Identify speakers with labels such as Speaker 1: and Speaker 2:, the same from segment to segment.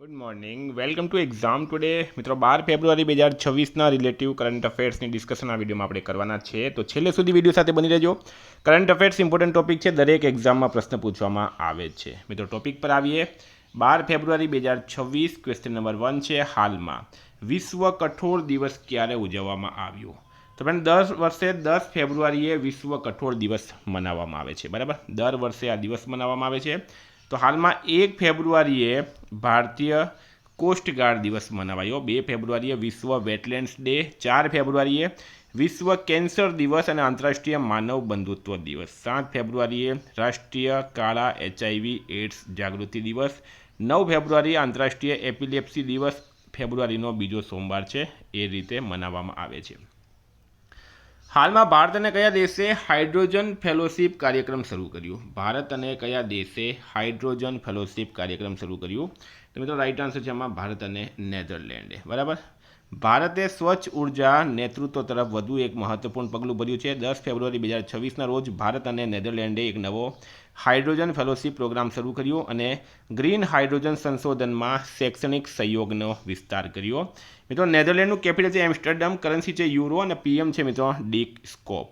Speaker 1: Good morning welcome to exam today મિત્રો 12 ફેબ્રુઆરી 2026ના relative current અફેર્સની discussion આ વિડીયોમાં આપણે કરવાના છે તો છેલ્લે સુધી વિડીયો સાથે બની રહેજો. કરંટ અફેર્સ ઇમ્પોર્ટન્ટ ટોપિક છે, દરેક એક્ઝામમાં પ્રશ્ન પૂછવામાં આવે છે. મિત્રો ટોપિક પર આવીએ. 12 ફેબ્રુઆરી 2026 ક્વેશ્ચન નંબર 1 છે, હાલમાં વિશ્વ કઠોળ દિવસ ક્યારે ઉજવવામાં આવ્યો? તો ફ્રેન્ડ દર વર્ષે 10 ફેબ્રુઆરીએ વિશ્વ કઠોળ દિવસ મનાવવામાં આવે છે. બરાબર, દર વર્ષે આ દિવસ મનાવવામાં આવે છે. તો હાલમાં 1 ફેબ્રુઆરીએ ભારતીય કોસ્ટગાર્ડ દિવસ મનાવાયો, 2 ફેબ્રુઆરીએ વિશ્વ વેટલેન્ડ્સ ડે, 4 ફેબ્રુઆરીએ વિશ્વ કેન્સર દિવસ અને આંતરરાષ્ટ્રીય માનવ બંધુત્વ દિવસ, 7 ફેબ્રુઆરીએ રાષ્ટ્રીય કાળા HIV એડ્સ જાગૃતિ દિવસ, 9 ફેબ્રુઆરીએ આંતરરાષ્ટ્રીય એપિલેપ્સી દિવસ ફેબ્રુઆરીનો બીજો સોમવાર છે, એ રીતે મનાવવામાં આવે છે. હાલમાં ભારત અને કયા દેશે હાઇડ્રોજન ફેલોશિપ કાર્યક્રમ શરૂ કર્યું? ભારત અને કયા દેશે હાઇડ્રોજન ફેલોશિપ કાર્યક્રમ શરૂ કર્યું? તો મિત્રો રાઇટ આન્સર છે આમાં ભારત અને નેધરલેન્ડે. બરાબર, ભારતે સ્વચ્છ ઉર્જા નેતૃત્વ તરફ વધુ એક મહત્વપૂર્ણ પગલું ભર્યું છે. 10 ફેબ્રુઆરી 2026ના રોજ ભારત અને નેધરલેન્ડે એક નવો હાઇડ્રોજન ફેલોશિપ પ્રોગ્રામ શરૂ કર્યો અને ગ્રીન હાઇડ્રોજન સંશોધનમાં શૈક્ષણિક સહયોગનો વિસ્તાર કર્યો. મિત્રો નેધરલેન્ડનું કેપિટલ છે એમ્સ્ટરડમ, કરન્સી છે યુરો અને પીએમ છે મિત્રો ડીક સ્કોપ.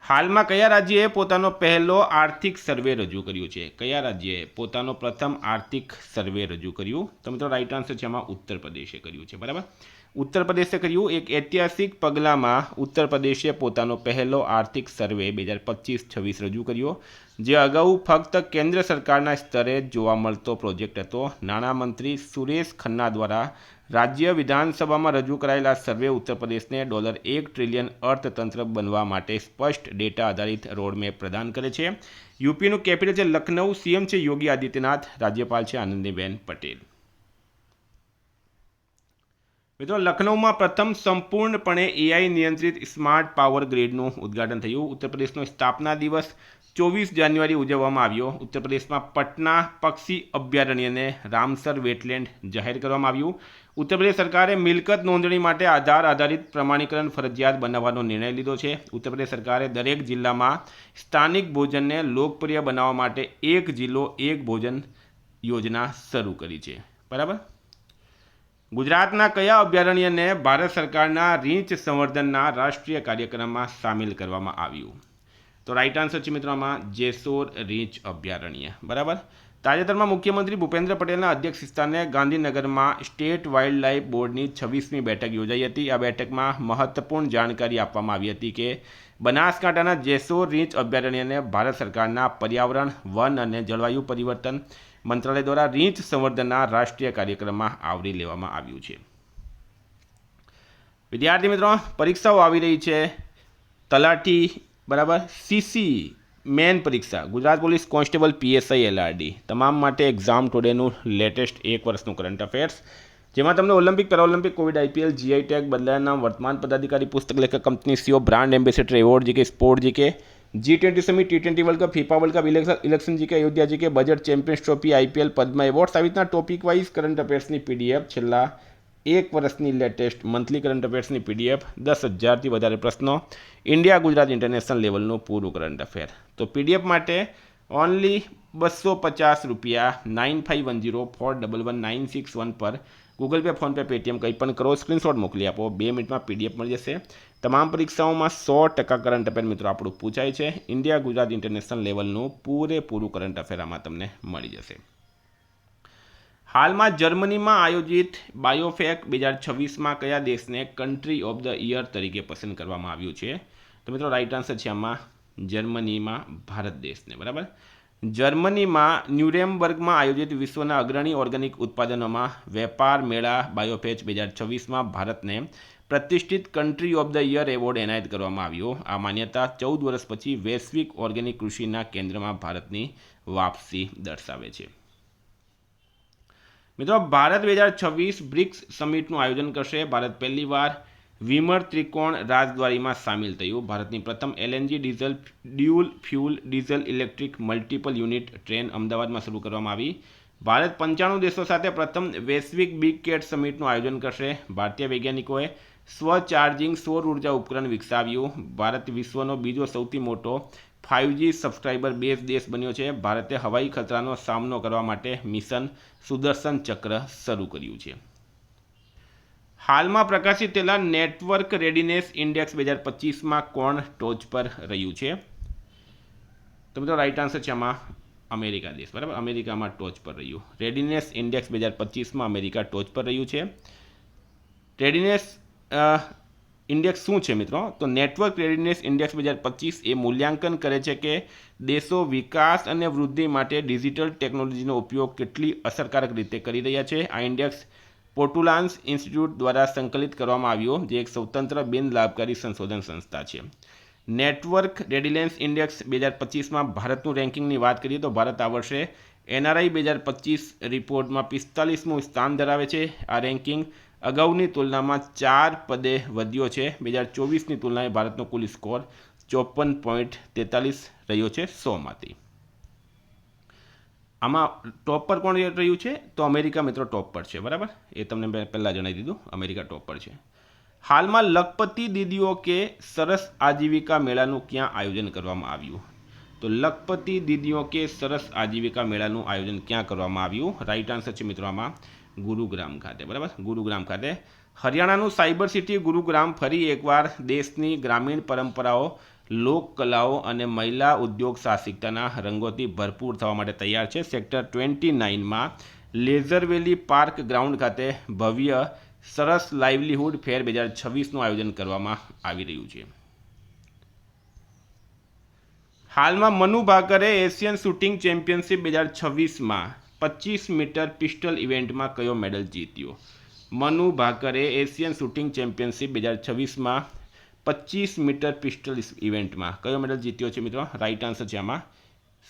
Speaker 1: હાલમાં કયા રાજ્યએ પોતાનો પહેલો આર્થિક સર્વે રજૂ કર્યું છે? કયા રાજ્યએ પોતાનો પ્રથમ આર્થિક સર્વે રજૂ કર્યું? તો મિત્રો રાઇટ આન્સર છે આમાં ઉત્તર પ્રદેશે કર્યું છે. બરાબર, ઉત્તર પ્રદેશે કર્યું. એક ઐતિહાસિક પગલામાં ઉત્તર પ્રદેશે પોતાનો પહેલો આર્થિક સર્વે 2025-26 રજૂ કર્યો, જે અગાઉ ફક્ત કેન્દ્ર સરકારના સ્તરે જોવા મળતો પ્રોજેક્ટ હતો. નાણામંત્રી સુરેશ ખન્ના દ્વારા રાજ્ય વિધાનસભામાં રજૂ કરાયેલા સર્વે ઉત્તર પ્રદેશને $1 ટ્રિલિયન અર્થતંત્ર બનવા માટે સ્પષ્ટ ડેટા આધારિત રોડમેપ પ્રદાન કરે છે. યુપીનું કેપિટલ છે લખનઉ, સીએમ છે યોગી આદિત્યનાથ, રાજ્યપાલ છે આનંદીબેન પટેલ. મિત્રો લખનઉમાં પ્રથમ સંપૂર્ણપણે AI નિયંત્રિત સ્માર્ટ પાવર ગ્રીડનું ઉદ્ઘાટન થયું. ઉત્તર પ્રદેશનો સ્થાપના દિવસ 24 જાન્યુઆરી ઉજવવામાં આવ્યો. ઉત્તર પ્રદેશમાં પટના પક્ષી અભયારણ્યને રામસર વેટલેન્ડ જાહેર કરવામાં આવ્યું. ઉત્તર પ્રદેશ સરકારે મિલકત નોંધણી માટે આધાર આધારિત પ્રમાણીકરણ ફરજિયાત બનાવવાનો નિર્ણય લીધો છે. ઉત્તર પ્રદેશ સરકારે દરેક જિલ્લામાં સ્થાનિક ભોજનને લોકપ્રિય બનાવવા માટે એક જિલ્લો એક ભોજન યોજના શરૂ કરી છે. બરાબર, ગુજરાતના કયા અભયારણ્યને ભારત સરકારના રીંછ સંવર્ધનના રાષ્ટ્રીય કાર્યક્રમમાં સામેલ કરવામાં આવ્યું? તો રાઇટ આન્સર છે મિત્રો આમાં જેસોર રીંછ અભયારણ્ય. બરાબર, તાજેતરમાં મુખ્યમંત્રી ભૂપેન્દ્ર પટેલના અધ્યક્ષસ્થાને ગાંધીનગરમાં સ્ટેટ વાઇલ્ડ લાઇફ બોર્ડની 26મી બેઠક યોજાઈ હતી. આ બેઠકમાં મહત્વપૂર્ણ જાણકારી આપવામાં આવી હતી કે બનાસકાંઠાના જેસોર રીંછ અભયારણ્યને ભારત સરકારના પર્યાવરણ, વન અને જળવાયુ પરિવર્તન મંત્રાલય દ્વારા રીંછ સંવર્ધનના રાષ્ટ્રીય કાર્યક્રમમાં આવરી લેવામાં આવ્યું છે. વિદ્યાર્થી મિત્રો, પરીક્ષાઓ આવી રહી છે. તલાટી, બરાબર, સીસી મેન પરીક્ષા, Gujarat police constable, PSI, LRD તમામ માટે એક્ઝામ ટુડેનું લેટેસ્ટ એક વર્ષનું કરંટ અફેર્સ, જેમાં તમને Olympic, Paralympic, Covid, IPL, GI tag, બદલાયા નામ, વર્તમાન પદાધિકારી, પુસ્તક લેખક, company CEO, brand ambassador award GK, sport GK, G20 summit, T20 world cup, FIFA world cup, election GK, Ayodhya GK, budget, champions trophy, IPL, પદ્મ awards, આવી રીતના topic wise current અફેર્સની PDF, છેલ્લા એક વર્ષની લેટેસ્ટ મંથલી કરંટ અફેર્સની PDF, 10,000થી વધારે પ્રશ્નો, India Gujarat international લેવલનું પૂરું current affair. તો PDF માટે ઓનલી ₹250 9510411961 પર ગૂગલ પે, ફોનપે, પેટીએમ કંઈ પણ કરો, સ્ક્રીનશોટ મોકલી આપો, 2 મિનિટમાં PDF મળી જશે. તમામ પરીક્ષાઓમાં 100% કરંટ અફેર મિત્રો આપણું પૂછાય છે. ઇન્ડિયા ગુજરાત ઇન્ટરનેશનલ લેવલનું પૂરેપૂરું કરંટ અફેર આમાં તમને મળી જશે. હાલમાં જર્મનીમાં આયોજિત બાયોફેક 2026માં કયા દેશને કન્ટ્રી ઓફ ધ યર તરીકે પસંદ કરવામાં આવ્યું છે? તો મિત્રો રાઇટ આન્સર છે આમાં જર્મનીમાં ભારત દેશને. બરાબર, જર્મનીમાં ન્યુરેમબર્ગમાં આયોજિત વિશ્વના અગ્રણી ઓર્ગેનિક ઉત્પાદનોમાં વેપાર મેળા બાયોફેચ 2026માં ભારતને પ્રતિષ્ઠિત country of the year award એનાયત કરવામાં આવ્યો. આ માન્યતા 14 વર્ષ પછી વૈશ્વિક ઓર્ગેનિક કૃષિના કેન્દ્રમાં ભારતની વાપસી દર્શાવે છે. મિત્રો ભારત 2026 બ્રિક્સ સમિટનું આયોજન કરશે. ભારત પહેલીવાર વિમર ત્રિકોણ રાજદ્વારીમાં સામેલ થયું. ભારતની પ્રથમ LNG diesel dual fuel diesel electric multiple unit train અમદાવાદમાં શરૂ કરવામાં આવી. ભારત 95 દેશો સાથે પ્રથમ વૈશ્વિક બિગ કેટ સમિટનું આયોજન કરશે. ભારતીય વૈજ્ઞાનિકોએ સ્વચાર્જિંગ સૌર ઉર્જા ઉપકરણ વિકસાવ્યું. ભારત વિશ્વનો બીજો સૌથી મોટો 5G સબસ્ક્રાઇબર બેઝ દેશ બન્યો છે. ભારતે હવાઈ ખતરાનો સામનો કરવા માટે મિશન સુદર્શન ચક્ર શરૂ કર્યું છે. હાલમાં પ્રકાશિત થયેલા નેટવર્ક રેડીનેસ ઇન્ડેક્સ 2025માં કોણ ટોચ પર રહ્યું છે? તો મિત્રો રાઈટ આન્સર છે આમાં અમેરિકા દેશ, બરાબર. અમેરિકામાં ટોચ પર રહ્યું. રેડીનેસ ઇન્ડેક્સ 2025માં અમેરિકા ટોચ પર રહ્યું છે. રેડીનેસ ઇન્ડેક્સ શું છે મિત્રો? તો નેટવર્ક રેડીનેસ ઇન્ડેક્સ 2025 એ મૂલ્યાંકન કરે છે કે દેશો વિકાસ અને વૃદ્ધિ માટે ડિજિટલ ટેકનોલોજીનો ઉપયોગ કેટલી અસરકારક રીતે કરી રહ્યા છે. આ ઇન્ડેક્સ પોર્ટુલાન્સ ઇન્સ્ટિટ્યૂટ દ્વારા સંકલિત કરવામાં આવ્યો, જે એક સ્વતંત્ર બિન લાભકારી સંશોધન સંસ્થા છે. નેટવર્ક રેડિલેન્સ ઇન્ડેક્સ 2025માં ભારતનું રેન્કિંગની વાત કરીએ તો ભારત આ વર્ષે NRI 2025 રિપોર્ટમાં 45મું સ્થાન ધરાવે છે. આ રેન્કિંગ અગાઉની તુલનામાં 4 પદે વધ્યો છે. 2024ની તુલનાએ ભારતનો કુલ સ્કોર 54.43 રહ્યો છે 100માંથી. આમાં ટોપ પર કોણ રહ્યું છે? તો અમેરિકા મિત્રો ટોપ પર છે, બરાબર. એ તમને મેં પહેલાં જણાવી દીધું, અમેરિકા ટોપ પર છે. હાલમાં લખપતિ દીદીઓ કે સરસ આજીવિકા મેળાનું ક્યાં આયોજન કરવામાં આવ્યું? તો લખપતિ દીદીઓ કે સરસ આજીવિકા મેળાનું આયોજન ક્યાં કરવામાં આવ્યું? રાઈટ આન્સર છે મિત્રો આમાં ગુરુગ્રામ ખાતે, બરાબર. ગુરુગ્રામ ખાતે. હરિયાણાનું સાયબર સિટી ગુરુગ્રામ ફરી એકવાર દેશની ગ્રામીણ પરંપરાઓ, લોક કલાઓ અને મહિલા ઉદ્યોગ સાહસિકતાના રંગોથી ભરપૂર થવા માટે તૈયાર છે. સેક્ટર 29માં લેઝર વેલી પાર્ક ગ્રાઉન્ડ ખાતે ભવ્ય સરસ લાઇવલીહુડ ફેર 2026નું આયોજન કરવામાં આવી રહ્યું છે. હાલમાં મનુ ભાકરે એશિયન શૂટિંગ ચેમ્પિયનશિપ 2026માં 25 મીટર પિસ્ટલ ઇવેન્ટમાં કયો મેડલ જીત્યો? મનુ ભાકરે એશિયન શૂટિંગ ચેમ્પિયનશિપ 2026માં 25 મીટર પિસ્ટલ ઇવેન્ટમાં કયો મેડલ જીત્યો છે મિત્રો? રાઈટ આન્સર છે આમાં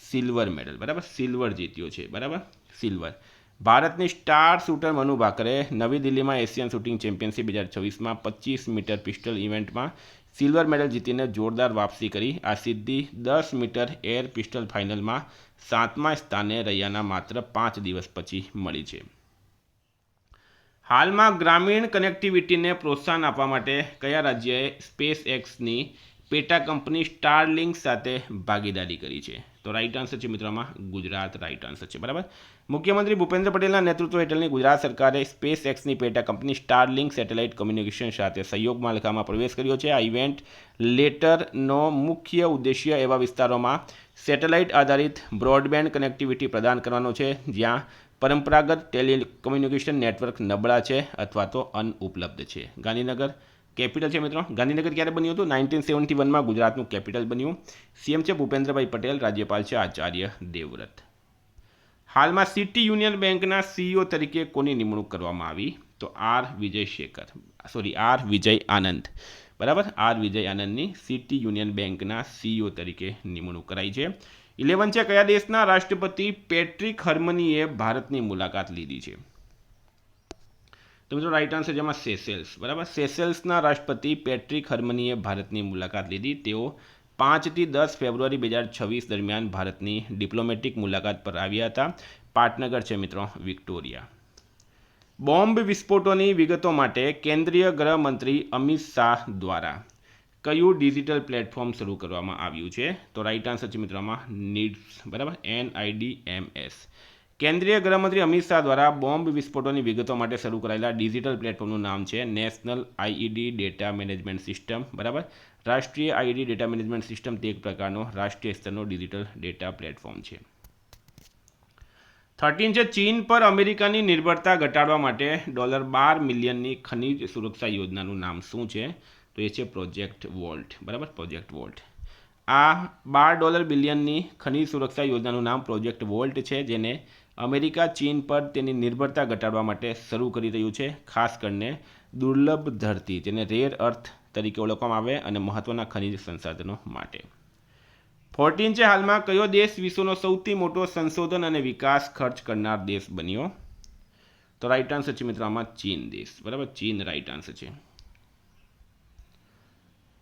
Speaker 1: સિલ્વર મેડલ, બરાબર. સિલ્વર જીત્યો છે, બરાબર. સિલ્વર. ભારતની સ્ટાર શૂટર મનુ ભાકરે નવી દિલ્હીમાં એશિયન શૂટિંગ ચેમ્પિયનશિપ 2026માં 25 મીટર પિસ્ટલ ઇવેન્ટમાં સિલ્વર મેડલ જીતીને જોરદાર વાપસી કરી. આ સિદ્ધિ 10 મીટર એર પિસ્ટલ ફાઇનલમાં 7મા સ્થાને રહ્યાના માત્ર 5 દિવસ પછી મળી છે. હાલમાં ગ્રામીણ કનેક્ટિવિટીને પ્રોત્સાહન આપવા માટે કયા રાજ્યએ સ્પેસ એક્સની પેટા કંપની સ્ટારલિંક સાથે ભાગીદારી કરી છે? તો રાઈટ આન્સર છે મિત્રો આમાં ગુજરાત રાઈટ આન્સર છે, બરાબર. મુખ્યમંત્રી ભૂપેન્દ્ર પટેલના નેતૃત્વ હેઠળની ગુજરાત સરકારે સ્પેસ એક્સની પેટા કંપની સ્ટારલિંક સેટેલાઇટ કમ્યુનિકેશન સાથે સહયોગ માળખામાં પ્રવેશ કર્યો છે. આ ઇવેન્ટ લેટરનો મુખ્ય ઉદ્દેશ્ય એવા વિસ્તારોમાં સેટેલાઇટ આધારિત બ્રોડબેન્ડ કનેક્ટિવિટી પ્રદાન કરવાનો છે જ્યાં પરંપરાગત ટેલિકમ્યુનિકેશન નેટવર્ક નબળા છે અથવા તો અનઉપલબ્ધ છે. ગાંધીનગર કેપિટલ છે મિત્રો. ગાંધીનગર ક્યારે બન્યું હતું? 1971માં ગુજરાતનું કેપિટલ બન્યું. સીએમ છે ભૂપેન્દ્રભાઈ પટેલ, રાજ્યપાલ છે આચાર્ય દેવવ્રત. હાલમાં સિટી યુનિયન બેંકના CEO તરીકે કોની નિમણૂક કરવામાં આવી? તો આર વિજય આનંદ, બરાબર. આર વિજય આનંદની સિટી યુનિયન બેંકના CEO તરીકે નિમણૂક કરાઈ છે. 11 છે કયા દેશના રાષ્ટ્રપતિ પેટ્રિક હર્મનીએ ભારતની મુલાકાત લીધી છે? તો મિત્રો રાઈટ આન્સર જેમાં સેશેલ્સ, બરાબર. સેશેલ્સના રાષ્ટ્રપતિ પેટ્રિક હર્મનીએ ભારતની મુલાકાત લીધી. તેઓ 5 થી 10 ફેબ્રુઆરી 2026 દરમિયાન ભારતની ડિપ્લોમેટિક મુલાકાત પર આવ્યા હતા. પાટનગર છે મિત્રો વિક્ટોરિયા. બોમ્બ વિસ્ફોટોની વિગતો માટે કેન્દ્રીય ગૃહમંત્રી અમિત શાહ દ્વારા કયું ડિજિટલ પ્લેટફોર્મ શરૂ કરવામાં આવ્યું છે? તો રાઈટ આન્સર છે મિત્રો આમાં NIDS, બરાબર. NIDMS. કેન્દ્રીય ગૃહમંત્રી અમિત શાહ દ્વારા બોમ્બ વિસ્ફોટોની વિગતો માટે શરૂ કરાયેલા ડિજિટલ પ્લેટફોર્મનું નામ છે national IED data management system, બરાબર. રાષ્ટ્રીય IED ડેટા મેનેજમેન્ટ સિસ્ટમ તે એક પ્રકારનો રાષ્ટ્રીય સ્તરનો ડિજિટલ ડેટા પ્લેટફોર્મ છે. 13 છે ચીન પર અમેરિકાની નિર્ભરતા ઘટાડવા માટે $12 મિલિયનની ખનિજ સુરક્ષા યોજનાનું નામ શું છે? તો એ છે પ્રોજેક્ટ વોલ્ટ, બરાબર. Project volt. આ $12 બિલિયનની ખનિજ સુરક્ષા યોજનાનું નામ પ્રોજેક્ટ વોલ્ટ છે, જેને અમેરિકા ચીન પર તેની નિર્ભરતા ઘટાડવા માટે શરૂ કરી રહ્યું છે, ખાસ કરીને દુર્લભ ધરતી, જેને રેર અર્થ તરીકે ઓળખવામાં આવે, અને મહત્વના ખનિજ સંસાધનો માટે. 14 છે હાલમાં કયો દેશ વિશ્વનો સૌથી મોટો સંશોધન અને વિકાસ ખર્ચ કરનાર દેશ બન્યો? તો રાઈટ આન્સર છે મિત્રો આમાં ચીન દેશ, બરાબર. ચીન રાઈટ આન્સર છે.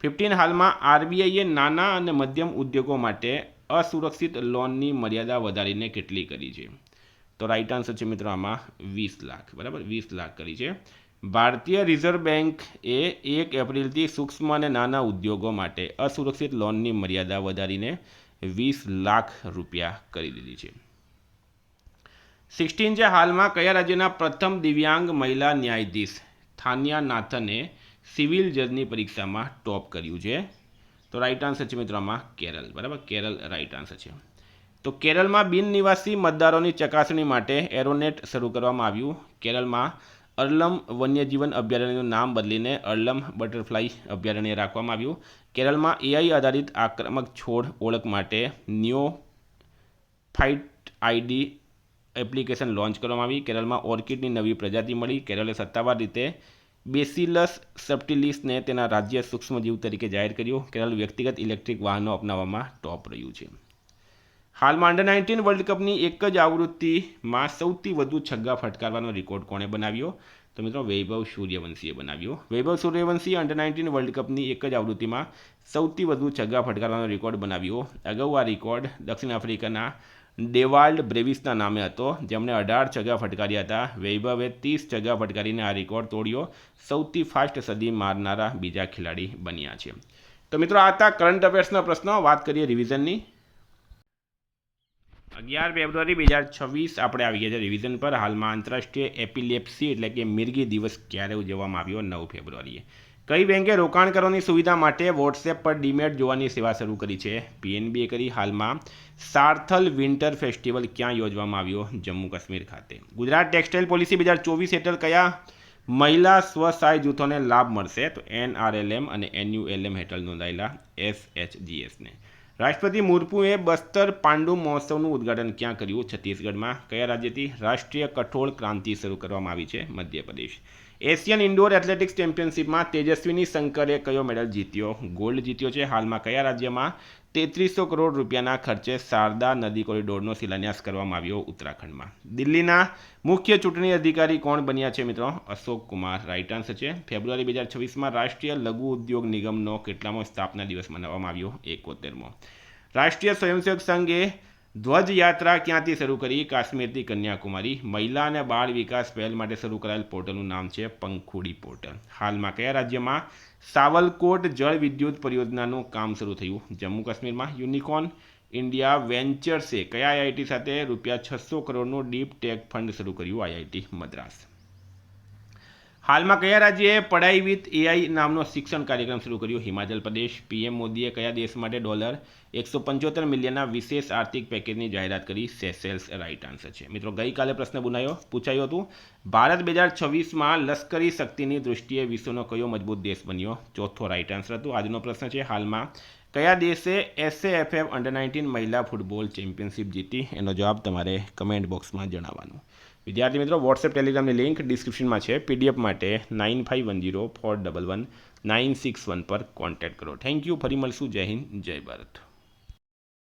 Speaker 1: 15 હાલમાં RBIએ નાના અને મધ્યમ ઉદ્યોગો માટે અસુરક્ષિત લોનની મર્યાદા વધારીને કેટલી કરી છે? તો રાઈટ આન્સર છે મિત્રો આમાં 20 લાખ, બરાબર. 20 લાખ કરી છે. ભારતીય રિઝર્વ બેંક એ 1 એપ્રિલથી સૂક્ષ્મ અને નાના ઉદ્યોગો માટે અસુરક્ષિત લોનની મર્યાદા વધારીને 20 લાખ રૂપિયા કરી દીધી છે. 16 છે, હાલમાં કયા રાજ્યના પ્રથમ દિવ્યાંગ મહિલા ન્યાયાધીશ થાન્યા નાથને સિવિલ જજની પરીક્ષામાં ટોપ કર્યું છે? તો રાઈટ આન્સર છે મિત્રો આમાં કેરળ. બરાબર, કેરળ રાઈટ આન્સર છે. તો કેરળમાં બિન નિવાસી મતદારોની ચકાસણી માટે એરોનેટ શરૂ કરવામાં આવ્યું. કેરળમાં અર્લમ વન્યજીવન અભયારણ્યનું નામ બદલીને અર્લમ બટરફ્લાય અભયારણ્ય રાખવામાં આવ્યું. કેરળમાં એઆઈ આધારિત આક્રમક છોડ ઓળખ માટે નિયોફાઇટ આઈડી એપ્લિકેશન લોન્ચ કરવામાં આવી. કેરળમાં ઓર્કિડની નવી પ્રજાતિ મળી. કેરળે સત્તાવાર રીતે બેસિલસ સબટિલિસને તેના રાજ્ય સૂક્ષ્મજીવ તરીકે જાહેર કર્યું. કેરળ વ્યક્તિગત ઇલેક્ટ્રિક વાહનો અપનાવવામાં ટોપ રહ્યું છે. હાલમાં અંડર-19 વર્લ્ડ કપની એક જ આવૃત્તિમાં સૌથી વધુ છગ્ગા ફટકારવાનો રેકોર્ડ કોણે બનાવ્યો? તો મિત્રો વૈભવ સૂર્યવંશીએ બનાવ્યો. વૈભવ સૂર્યવંશીએ અંડર-19 વર્લ્ડ કપની એક જ આવૃત્તિમાં સૌથી વધુ છગ્ગા ફટકારવાનો રેકોર્ડ બનાવ્યો. અગાઉ આ રેકોર્ડ દક્ષિણ આફ્રિકાના ડેવાલ્ડ બ્રેવિસના નામે હતો, જેમણે 18 છગ્ગા ફટકાર્યા હતા. વૈભવે 30 છગ્ગા ફટકારીને આ રેકોર્ડ તોડ્યો. સૌથી ફાસ્ટ સદી મારનારા બીજા ખેલાડી બન્યા છે. તો મિત્રો આ હતા કરંટ અફેર્સના પ્રશ્નો. વાત કરીએ રિવિઝનની. 11 ફેબ્રુઆરી 2026 આપણે આવી ગયા છે રિવિઝન પર. હાલમાં આંતરરાષ્ટ્રીય એપિલેપ્સી એટલે કે મિર્ગી દિવસ ક્યારે ઉજવવામાં આવ્યો? 9 ફેબ્રુઆરીએ. કઈ બેંકે રોકાણકારોની સુવિધા માટે વોટ્સએપ પર ડીમેટ જોવાની સેવા શરૂ કરી છે? પીએનબીએ કરી. હાલમાં સાર્થલ વિન્ટર ફેસ્ટિવલ ક્યાં યોજવામાં આવ્યો? જમ્મુ કાશ્મીર ખાતે. ગુજરાત ટેક્સટાઇલ પોલિસી 2024 હેઠળ કયા મહિલા સ્વસહાય જૂથોને લાભ મળશે? તો NRLM અને NULM હેઠળ નોંધાયેલા SHGSને. રાષ્ટ્રપતિ મુર્મુએ બસ્તર પાંડુ મહોત્સવનું ઉદ્ઘાટન ક્યાં કર્યું? છત્તીસગઢમાં. કયા રાજ્યથી રાષ્ટ્રીય કઠોળ ક્રાંતિ શરૂ કરવામાં આવી છે? મધ્યપ્રદેશ. એશિયન ઇન્ડોર એથ્લેટિક્સ ચેમ્પિયનશિપમાં તેજસ્વીની શંકરે કયો મેડલ જીત્યો? ગોલ્ડ જીત્યો છે. હાલમાં કયા રાજ્યમાં 3300 કરોડ રૂપિયાના ખર્ચે શારદા નદી કોરિડોરનો શિલાન્યાસ કરવામાં આવ્યો? ઉત્તરાખંડમાં. દિલ્હીના મુખ્ય ચૂંટણી અધિકારી કોણ બન્યા છે મિત્રો? અશોક કુમાર રાઈટ આન્સર છે. ફેબ્રુઆરી 2026માં રાષ્ટ્રીય લઘુ ઉદ્યોગ નિગમનો કેટલામો સ્થાપના દિવસ મનાવવામાં આવ્યો? 71મો. રાષ્ટ્રીય સ્વયંસેવક સંઘે ધ્વજયાત્રા ક્યાંથી શરૂ કરી? કાશ્મીરથી કન્યાકુમારી. મહિલા અને બાળ વિકાસ પહેલ માટે શરૂ કરાયેલ પોર્ટલનું નામ છે પંખુડી પોર્ટલ. હાલમાં કયા રાજ્યમાં સાવલકોટ જળ વિદ્યુત પરિયોજનાનું કામ શરૂ થયું? જમ્મુ કાશ્મીરમાં. યુનિકોર્ન ઇન્ડિયા વેન્ચર્સે કયા આઈઆઈટી સાથે ₹600 કરોડનું ડીપ ટેક ફંડ શરૂ કર્યું? આઈઆઈટી મદ્રાસ. હાલમાં કયા રાજ્યએ પઢાઈ વિથ એઆઈ નામનો શિક્ષણ કાર્યક્રમ શરૂ કર્યો? હિમાચલ પ્રદેશ. પીએમ મોદીએ કયા દેશ માટે $175 મિલિયનના વિશેષ આર્થિક પેકેજની જાહેરાત કરી? સેશેલ્સ રાઈટ આન્સર છે. મિત્રો ગઈકાલે પ્રશ્ન પૂછાયું હતું, ભારત 2026માં લશ્કરી શક્તિની દૃષ્ટિએ વિશ્વનો કયો મજબૂત દેશ બન્યો? ચોથો રાઈટ આન્સર હતું. આજનો પ્રશ્ન છે, હાલમાં કયા દેશે SAFF અંડર-19 મહિલા ફૂટબોલ ચેમ્પિયનશિપ જીતી? એનો જવાબ તમારે કમેન્ટ બોક્સમાં જણાવવાનો. વિદ્યાર્થી મિત્રો, વોટ્સએપ ટેલિગ્રામની લિંક ડિસ્ક્રિપ્શનમાં છે. PDF માટે 9510411961 પર કોન્ટેક્ટ કરો. Thank you. ફરી મળશું. જય હિન્દ, જય ભારત.